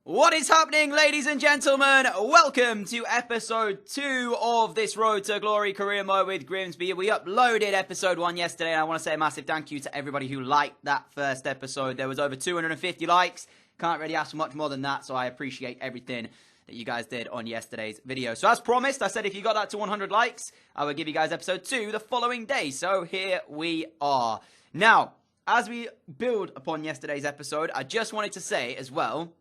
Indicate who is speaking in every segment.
Speaker 1: What is happening, ladies and gentlemen? Welcome to episode 2 of this Road to Glory career mode with Grimsby. We uploaded episode 1 yesterday, and I want to say a massive thank you to everybody who liked that first episode. There was over 250 likes. Can't really ask for much more than that, so I appreciate everything that you guys did on yesterday's video. So as promised, I said if you got that to 100 likes, I would give you guys episode 2 the following day. So here we are. Now, as we build upon yesterday's episode, I just wanted to say as well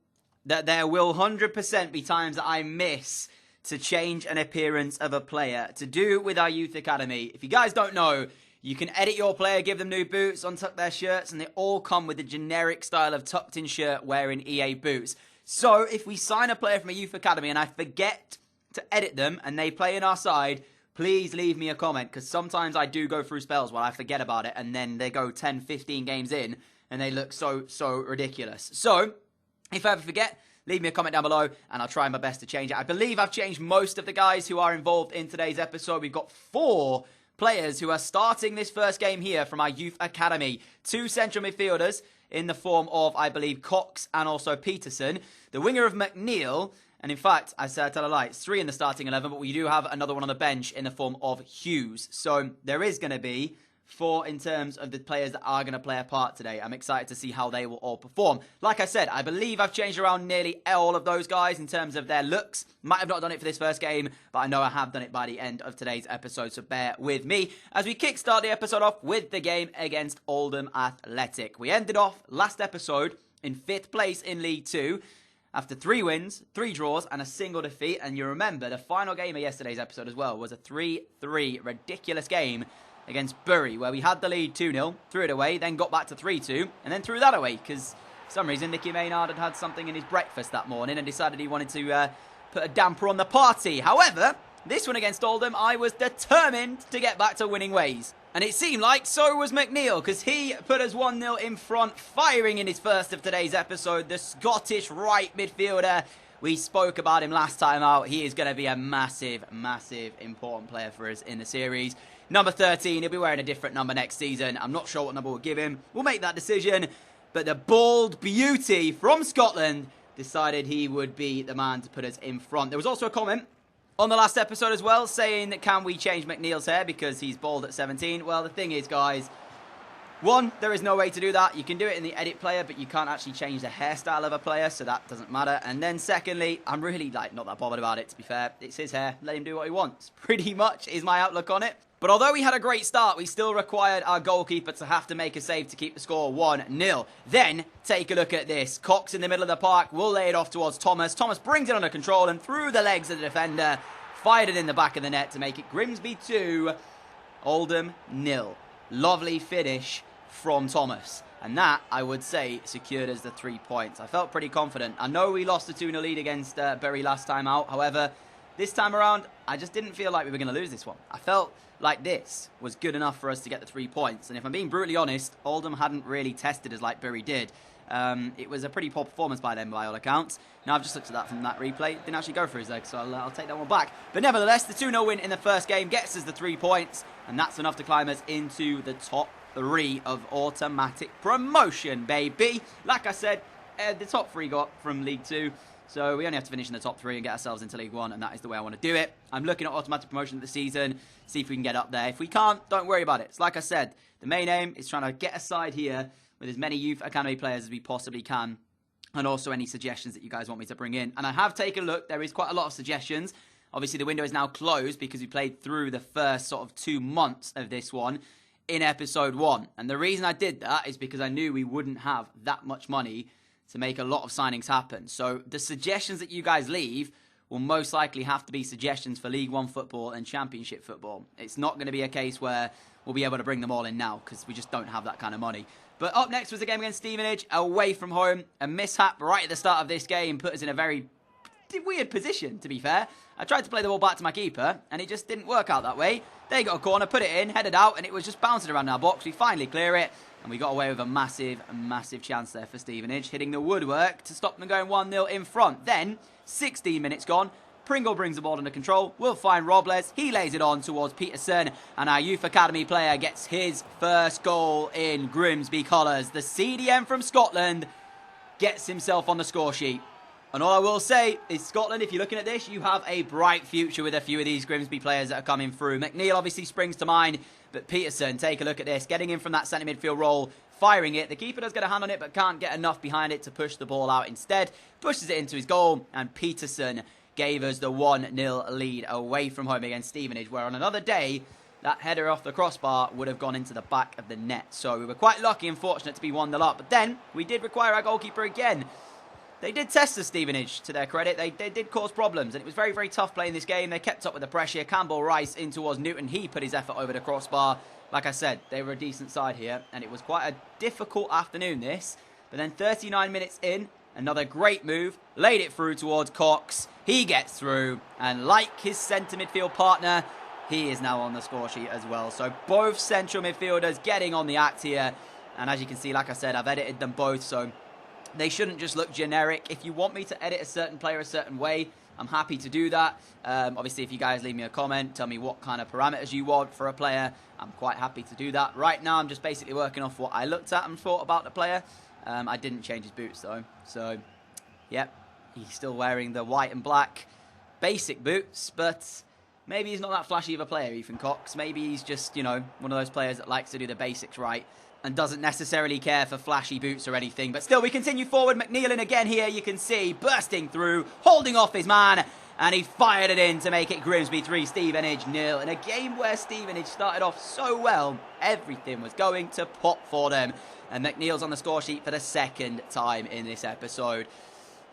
Speaker 1: that there will 100% be times that I miss to change an appearance of a player to do with our youth academy. If you guys don't know, you can edit your player, give them new boots, untuck their shirts, and they all come with the generic style of tucked in shirt wearing EA boots. So if we sign a player from a youth academy and I forget to edit them and they play in our side, please leave me a comment, because sometimes I do go through spells where I forget about it and then they go 10, 15 games in and they look so ridiculous. So if I ever forget, leave me a comment down below and I'll try my best to change it. I believe I've changed most of the guys who are involved in today's episode. We've got 4 players who are starting this first game here from our youth academy. 2 central midfielders in the form of, I believe, Cox and also Peterson. The winger of McNeil, and in fact, I said I tell a lie, it's 3 in the starting 11, but we do have another one on the bench in the form of Hughes. So there is going to be 4 in terms of the players that are going to play a part today. I'm excited to see how they will all perform. Like I said, I believe I've changed around nearly all of those guys in terms of their looks. Might have not done it for this first game, but I know I have done it by the end of today's episode, so bear with me as we kickstart the episode off with the game against Oldham Athletic. We ended off last episode in 5th place in League 2 after 3 wins, 3 draws, and a single defeat. And you remember the final game of yesterday's episode as well was a 3-3 ridiculous game against Bury, where we had the lead 2-0, threw it away, then got back to 3-2, and then threw that away, because for some reason Nicky Maynard had something in his breakfast that morning and decided he wanted to put a damper on the party. However, this one against Oldham, I was determined to get back to winning ways. And it seemed like so was McNeil, because he put us 1-0 in front, firing in his first of today's episode. The Scottish right midfielder, we spoke about him last time out. He is going to be a massive important player for us in the series. Number 13, he'll be wearing a different number next season. I'm not sure what number we'll give him. We'll make that decision. But the bald beauty from Scotland decided he would be the man to put us in front. There was also a comment on the last episode as well saying that can we change McNeil's hair because he's bald at 17. Well, the thing is, guys, 1, there is no way to do that. You can do it in the edit player, but you can't actually change the hairstyle of a player, so that doesn't matter. And then secondly, I'm really not that bothered about it, to be fair. It's his hair. Let him do what he wants. Pretty much is my outlook on it. But although we had a great start, we still required our goalkeeper to have to make a save to keep the score 1-0. Then, take a look at this. Cox in the middle of the park will lay it off towards Thomas. Thomas brings it under control and through the legs of the defender. Fired it in the back of the net to make it Grimsby 2, Oldham 0. Lovely finish from Thomas. And that, I would say, secured us the 3 points. I felt pretty confident. I know we lost the 2-0 lead against Bury last time out. However, this time around, I just didn't feel like we were going to lose this one. I felt like this was good enough for us to get the 3 points. And if I'm being brutally honest, Oldham hadn't really tested us like Bury did. It was a pretty poor performance by them by all accounts. Now, I've just looked at that from that replay. Didn't actually go for his leg, so I'll take that one back. But nevertheless, the 2-0 win in the first game gets us the 3 points. And that's enough to climb us into the top 3 of automatic promotion, baby. Like I said, the top 3 got from League 2. So we only have to finish in the top 3 and get ourselves into League 1, and that is the way I want to do it. I'm looking at automatic promotion this season, see if we can get up there. If we can't, don't worry about it. It's like I said, the main aim is trying to get a side here with as many youth academy players as we possibly can, and also any suggestions that you guys want me to bring in. And I have taken a look. There is quite a lot of suggestions. Obviously, the window is now closed because we played through the first sort of 2 months of this one in episode 1. And the reason I did that is because I knew we wouldn't have that much money to make a lot of signings happen. So the suggestions that you guys leave will most likely have to be suggestions for League 1 football and Championship football. It's not going to be a case where we'll be able to bring them all in now because we just don't have that kind of money. But up next was a game against Stevenage, away from home. A mishap right at the start of this game put us in a very weird position, to be fair. I tried to play the ball back to my keeper, and it just didn't work out that way. They got a corner, put it in, headed out, and it was just bouncing around our box. We finally clear it, and we got away with a massive chance there for Stevenage, hitting the woodwork to stop them going 1-0 in front. Then, 16 minutes gone, Pringle brings the ball under control. We'll find Robles. He lays it on towards Peterson. And our Youth Academy player gets his first goal in Grimsby colours. The CDM from Scotland gets himself on the score sheet. And all I will say is, Scotland, if you're looking at this, you have a bright future with a few of these Grimsby players that are coming through. McNeil obviously springs to mind, but Peterson, take a look at this. Getting in from that centre midfield role, firing it. The keeper does get a hand on it, but can't get enough behind it to push the ball out instead. Pushes it into his goal, and Peterson gave us the 1-0 lead away from home against Stevenage, where on another day, that header off the crossbar would have gone into the back of the net. So we were quite lucky and fortunate to be 1-0 up. But then, we did require our goalkeeper again. They did test the Stevenage, to their credit. They did cause problems, and it was very, very tough playing this game. They kept up with the pressure. Campbell Rice in towards Newton. He put his effort over the crossbar. Like I said, they were a decent side here, and it was quite a difficult afternoon, this. But then 39 minutes in, another great move. Laid it through towards Cox. He gets through, and like his centre midfield partner, he is now on the score sheet as well. So both central midfielders getting on the act here. And as you can see, like I said, I've edited them both, so they shouldn't just look generic. If you want me to edit a certain player a certain way, I'm happy to do that. Obviously, if you guys leave me a comment, tell me what kind of parameters you want for a player, I'm quite happy to do that. Right now, I'm just basically working off what I looked at and thought about the player. I didn't change his boots, though. So, yep, he's still wearing the white and black basic boots, but maybe he's not that flashy of a player, Ethan Cox. Maybe he's just, you know, one of those players that likes to do the basics right and doesn't necessarily care for flashy boots or anything. But still, we continue forward. McNeil in again here, you can see, bursting through, holding off his man, and he fired it in to make it Grimsby 3, Stevenage 0. In a game where Stevenage started off so well, everything was going to pot for them. And McNeil's on the score sheet for the second time in this episode.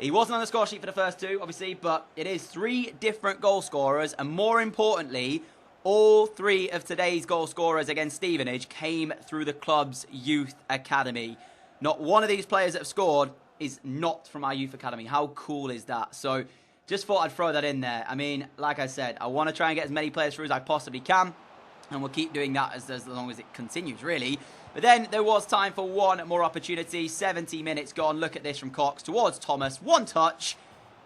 Speaker 1: He wasn't on the score sheet for the first two, obviously, but it is 3 different goal scorers, and more importantly, all 3 of today's goal scorers against Stevenage came through the club's youth academy. Not one of these players that have scored is not from our youth academy. How cool is that? So just thought I'd throw that in there. I mean, like I said, I want to try and get as many players through as I possibly can, and we'll keep doing that as long as it continues, really. But then there was time for one more opportunity. 70 minutes gone. Look at this from Cox towards Thomas. One touch,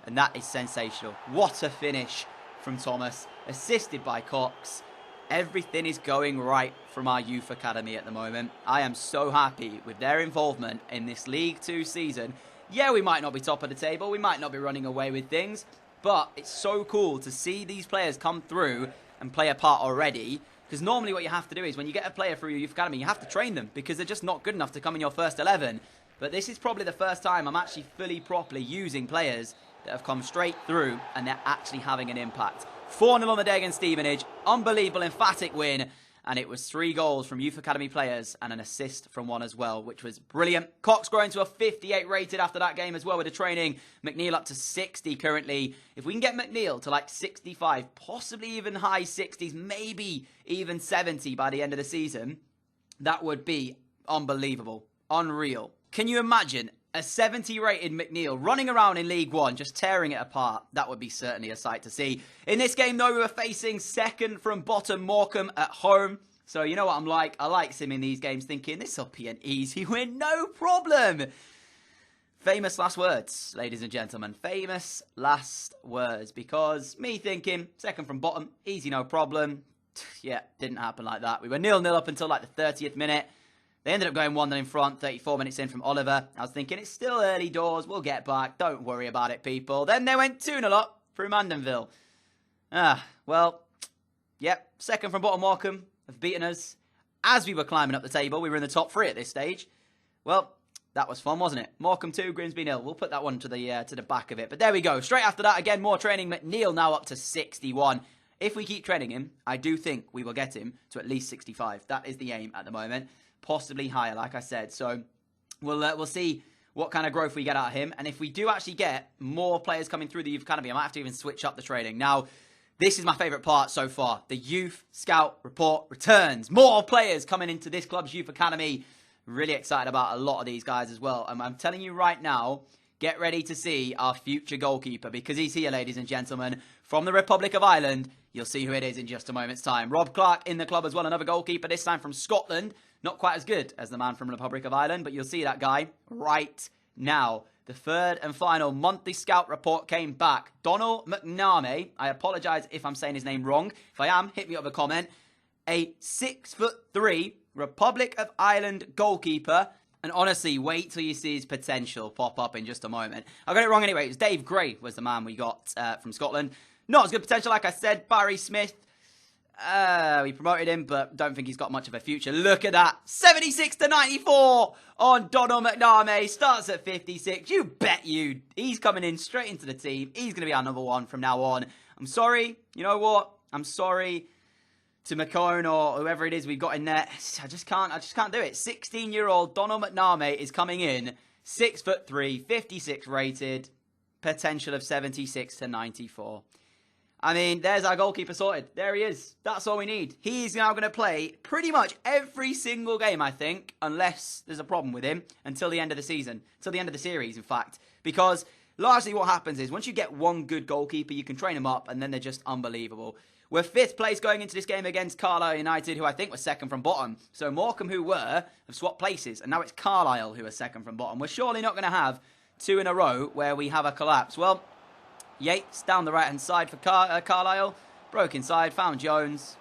Speaker 1: and that is sensational. What a finish from Thomas, assisted by Cox. Everything is going right from our youth academy at the moment. I am so happy with their involvement in this League 2 season. Yeah, we might not be top of the table, we might not be running away with things, but it's so cool to see these players come through and play a part already, because normally what you have to do is when you get a player through your youth academy, you have to train them, because they're just not good enough to come in your first 11. But this is probably the first time I'm actually fully properly using players that have come straight through and they're actually having an impact. 4-0 on the day against Stevenage. Unbelievable, emphatic win. And it was 3 goals from youth academy players and an assist from one as well, which was brilliant. Cox growing to a 58 rated after that game as well with the training. McNeil up to 60 currently. If we can get McNeil to like 65, possibly even high 60s, maybe even 70 by the end of the season, that would be unbelievable. Unreal. Can you imagine a 70 rated McNeil running around in League 1, just tearing it apart? That would be certainly a sight to see. In this game, though, we were facing second from bottom Morecambe at home. So you know what I'm like. I like sim in these games, thinking this will be an easy win, no problem. Famous last words, ladies and gentlemen. Famous last words. Because me thinking, second from bottom, easy, no problem. Yeah, didn't happen like that. We were 0-0 up until like the 30th minute. They ended up going 1-0 in front, 34 minutes in from Oliver. I was thinking, it's still early doors, we'll get back. Don't worry about it, people. Then they went 2-0 up through Mandenville. Well, yep, second from bottom Morecambe have beaten us. As we were climbing up the table, we were in the top 3 at this stage. Well, that was fun, wasn't it? Morecambe 2, Grimsby 0. We'll put that one to the back of it. But there we go. Straight after that, again, more training. McNeil now up to 61. If we keep training him, I do think we will get him to at least 65. That is the aim at the moment. Possibly higher, like I said. So we'll see what kind of growth we get out of him. And if we do actually get more players coming through the youth academy, I might have to even switch up the training. Now, this is my favourite part so far. The youth scout report returns. More players coming into this club's youth academy. Really excited about a lot of these guys as well. And I'm telling you right now, get ready to see our future goalkeeper, because he's here, ladies and gentlemen, from the Republic of Ireland. You'll see who it is in just a moment's time. Rob Clark in the club as well, another goalkeeper, this time from Scotland. Not quite as good as the man from the Republic of Ireland, but you'll see that guy right now. The third and final monthly scout report came back. Donald McNamee, I apologise if I'm saying his name wrong. If I am, hit me up with a comment. A 6'3" Republic of Ireland goalkeeper. And honestly, wait till you see his potential pop up in just a moment. I got it wrong anyway. It was Dave Gray was the man we got from Scotland. Not as good potential, like I said. Barry Smith, we promoted him, but don't think he's got much of a future. Look at that. 76 to 94 on Donald McNamee. Starts at 56. You bet you. He's coming in straight into the team. He's going to be our number one from now on. I'm sorry. You know what? I'm sorry to McCone or whoever it is we've got in there. I just can't do it. 16-year-old Donald McNamee is coming in. 6'3", 56 rated. Potential of 76 to 94. I mean, there's our goalkeeper sorted. There he is. That's all we need. He's now going to play pretty much every single game, I think, unless there's a problem with him, until the end of the season. Until the end of the series, in fact. Because largely what happens is, once you get one good goalkeeper, you can train them up, and then they're just unbelievable. We're 5th place going into this game against Carlisle United, who I think was second from bottom. So Morecambe, who were, have swapped places, and now it's Carlisle who are second from bottom. We're surely not going to have 2 in a row where we have a collapse. Well, Yates down the right-hand side for Carlisle. Broke inside, found Jones.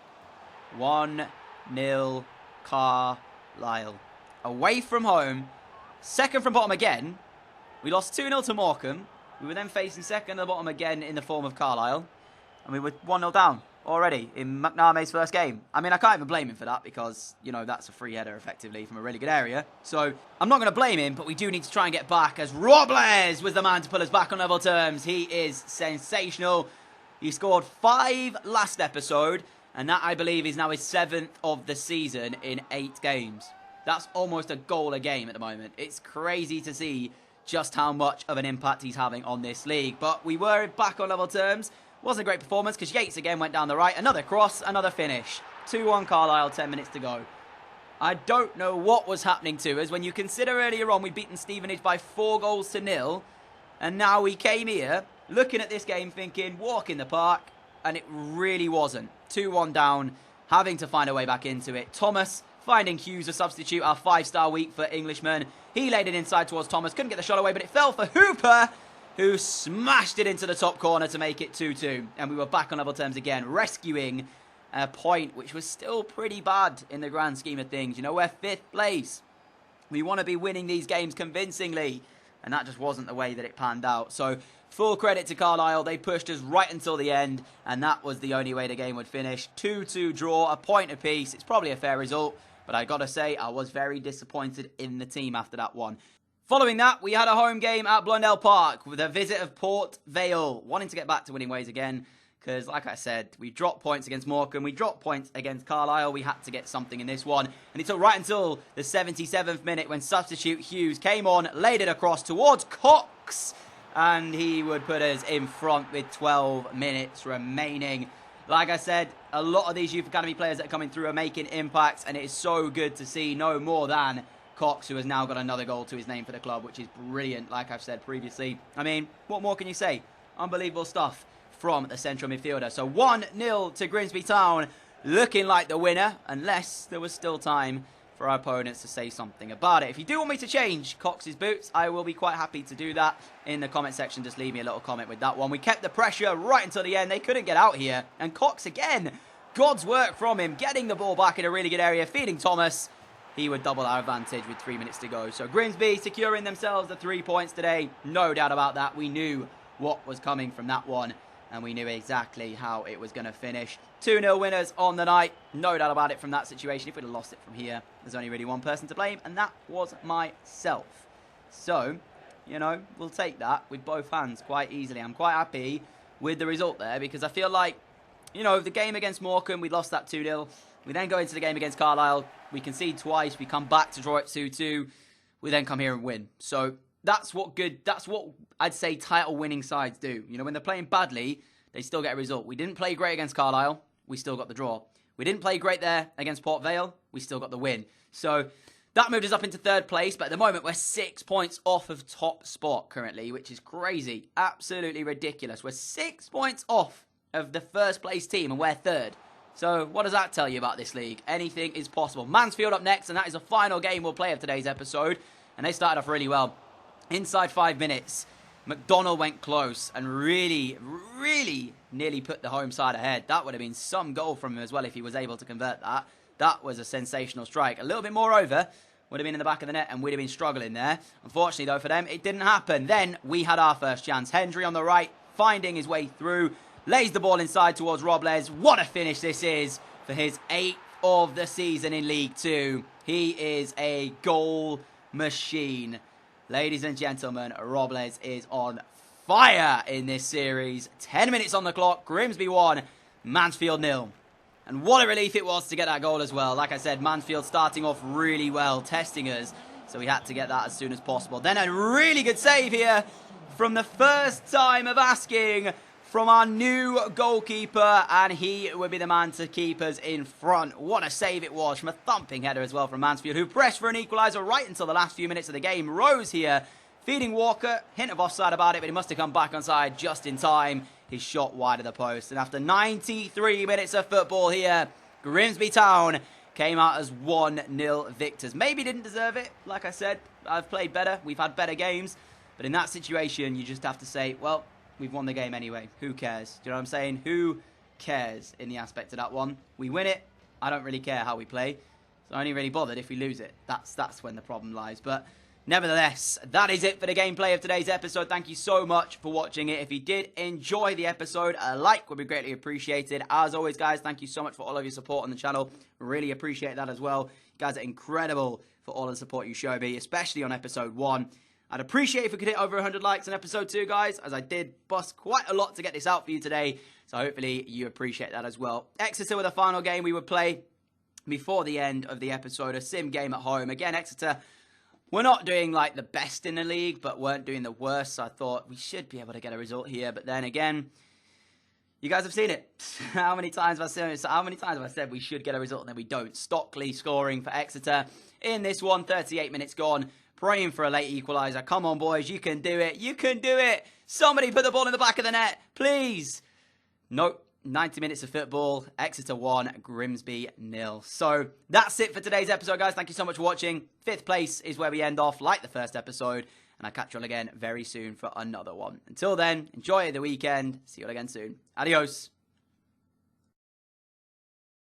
Speaker 1: 1-0 Carlisle. Away from home. Second from bottom again. We lost 2-0 to Morecambe. We were then facing second at the bottom again in the form of Carlisle. And we were 1-0 down already in McNamee's first game. I mean, I can't even blame him for that because, you know, that's a free header effectively from a really good area. So I'm not going to blame him, but we do need to try and get back, as Robles was the man to pull us back on level terms. He is sensational. He scored 5 last episode, and that, I believe, is now his 7th of the season in 8 games. That's almost a goal a game at the moment. It's crazy to see just how much of an impact he's having on this league. But we were back on level terms. Wasn't a great performance because Yates again went down the right. Another cross, another finish. 2-1 Carlisle, 10 minutes to go. I don't know what was happening to us when you consider earlier on we'd beaten Stevenage by 4 goals to 0. And now we came here looking at this game thinking, walk in the park. And it really wasn't. 2-1 down, having to find a way back into it. Thomas finding Hughes a substitute, our 5-star week for Englishman. He laid it inside towards Thomas. Couldn't get the shot away, but it fell for Hooper, who smashed it into the top corner to make it 2-2. And we were back on level terms again, rescuing a point, which was still pretty bad in the grand scheme of things. You know, we're 5th place. We want to be winning these games convincingly. And that just wasn't the way that it panned out. So, full credit to Carlisle. They pushed us right until the end. And that was the only way the game would finish. 2-2 draw, a point apiece. It's probably a fair result. But I got to say, I was very disappointed in the team after that one. Following that, we had a home game at Blundell Park with a visit of Port Vale, wanting to get back to winning ways again. Because, like I said, we dropped points against Morecambe, we dropped points against Carlisle. We had to get something in this one. And it took right until the 77th minute when substitute Hughes came on, laid it across towards Cox. And he would put us in front with 12 minutes remaining. Like I said, a lot of these Youth Academy players that are coming through are making impacts. And it is so good to see no more than Cox, who has now got another goal to his name for the club, which is brilliant, like I've said previously. I mean, what more can you say? Unbelievable stuff from the central midfielder. So 1-0 to Grimsby Town, looking like the winner, unless there was still time for our opponents to say something about it. If you do want me to change Cox's boots, I will be quite happy to do that in the comment section. Just leave me a little comment with that one. We kept the pressure right until the end. They couldn't get out here. And Cox again, God's work from him, getting the ball back in a really good area, feeding Thomas. He would double our advantage with 3 minutes to go. So Grimsby securing themselves the 3 points today. No doubt about that. We knew what was coming from that one. And we knew exactly how it was going to finish. 2-0 winners on the night. No doubt about it from that situation. If we'd have lost it from here, there's only really one person to blame. And that was myself. So, you know, we'll take that with both hands quite easily. I'm quite happy with the result there. Because I feel like, you know, the game against Morecambe, we lost that 2-0. We then go into the game against Carlisle. We concede twice. We come back to draw it 2-2. We then come here and win. So that's what I'd say title winning sides do. You know, when they're playing badly, they still get a result. We didn't play great against Carlisle. We still got the draw. We didn't play great there against Port Vale. We still got the win. So that moved us up into 3rd place. But at the moment, we're 6 points off of top spot currently, which is crazy. Absolutely ridiculous. We're 6 points off of the 1st place team, and we're 3rd. So, what does that tell you about this league? Anything is possible. Mansfield up next, and that is the final game we'll play of today's episode. And they started off really well. Inside 5 minutes, McDonald went close and really, really nearly put the home side ahead. That would have been some goal from him as well if he was able to convert that. That was a sensational strike. A little bit more over would have been in the back of the net and we'd have been struggling there. Unfortunately, though, for them, it didn't happen. Then we had our first chance. Hendry on the right, finding his way through, lays the ball inside towards Robles. What a finish this is for his 8th of the season in League 2. He is a goal machine. Ladies and gentlemen, Robles is on fire in this series. 10 minutes on the clock, Grimsby 1, Mansfield 0. And what a relief it was to get that goal as well. Like I said, Mansfield starting off really well, testing us. So we had to get that as soon as possible. Then a really good save here from the first time of asking from our new goalkeeper. And he would be the man to keep us in front. What a save it was from a thumping header as well from Mansfield, who pressed for an equaliser right until the last few minutes of the game. Rose here, feeding Walker. Hint of offside about it, but he must have come back onside just in time. His shot wide of the post. And after 93 minutes of football here, Grimsby Town came out as 1-0 victors. Maybe didn't deserve it. Like I said, I've played better. We've had better games. But in that situation, you just have to say, well, we've won the game anyway. Who cares? Do you know what I'm saying? Who cares in the aspect of that one? We win it. I don't really care how we play. So I'm only really bothered if we lose it. That's when the problem lies. But nevertheless, that is it for the gameplay of today's episode. Thank you so much for watching it. If you did enjoy the episode, a like would be greatly appreciated. As always, guys, thank you so much for all of your support on the channel. Really appreciate that as well. You guys are incredible for all the support you show me, especially on episode 1. I'd appreciate if we could hit over 100 likes on episode 2, guys, as I did bust quite a lot to get this out for you today. So hopefully you appreciate that as well. Exeter were the final game we would play before the end of the episode. A sim game at home. Again, Exeter, we're not doing like the best in the league, but weren't doing the worst. So I thought we should be able to get a result here. But then again, you guys have seen it. How many times have I said we should get a result and then we don't? Stockley scoring for Exeter in this one. 38 minutes gone. Praying for a late equaliser. Come on, boys. You can do it. You can do it. Somebody put the ball in the back of the net. Please. Nope. 90 minutes of football. Exeter 1, Grimsby 0. So that's it for today's episode, guys. Thank you so much for watching. 5th place is where we end off, like the first episode. And I'll catch you all again very soon for another one. Until then, enjoy the weekend. See you all again soon. Adios.